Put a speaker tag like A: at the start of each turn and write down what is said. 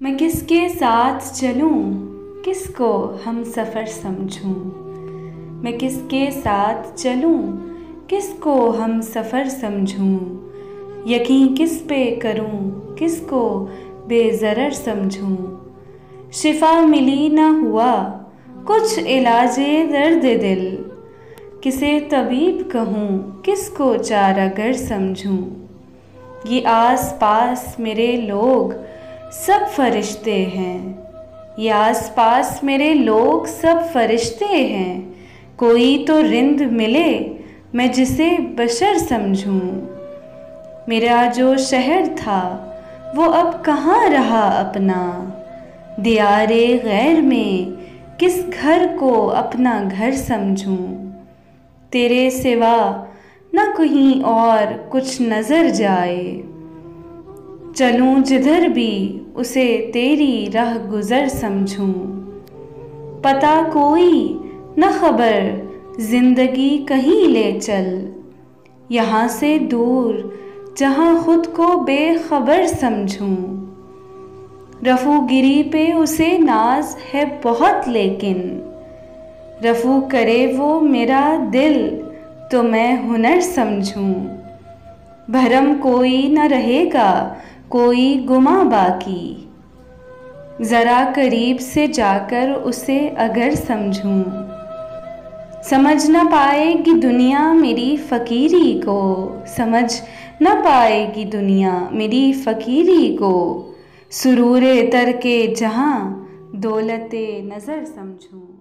A: मैं किसके साथ चलूं, किसको हम सफ़र समझूं। मैं किसके साथ चलूं, किसको हम सफ़र समझूं। यकीन किस पे करूं, किसको बेज़रर समझूं। शिफा मिली ना हुआ कुछ इलाजे दर्द दिल। किसे तबीब कहूं, किसको चारागर समझूं। ये आस पास मेरे लोग सब फरिश्ते हैं। ये आस पास मेरे लोग सब फरिश्ते हैं। कोई तो रिंद मिले मैं जिसे बशर समझूं। मेरा जो शहर था वो अब कहाँ रहा अपना। दियारे गैर में किस घर को अपना घर समझूं। तेरे सिवा न कहीं और कुछ नज़र जाए। चलूं जिधर भी उसे तेरी राह गुज़र समझूं। पता कोई न खबर ज़िंदगी कहीं ले चल। यहाँ से दूर जहाँ खुद को बेखबर समझूं। रफ़ूगिरी पे उसे नाज है बहुत लेकिन रफ़ू करे वो मेरा दिल तो मैं हुनर समझूं। भरम कोई न रहेगा कोई गुमा बाकी। ज़रा करीब से जाकर उसे अगर समझूं। समझ न पाएगी दुनिया मेरी फ़कीरी को। समझ न पाएगी दुनिया मेरी फ़कीरी को। सुरूरे तर के जहाँ दौलते नज़र समझूं।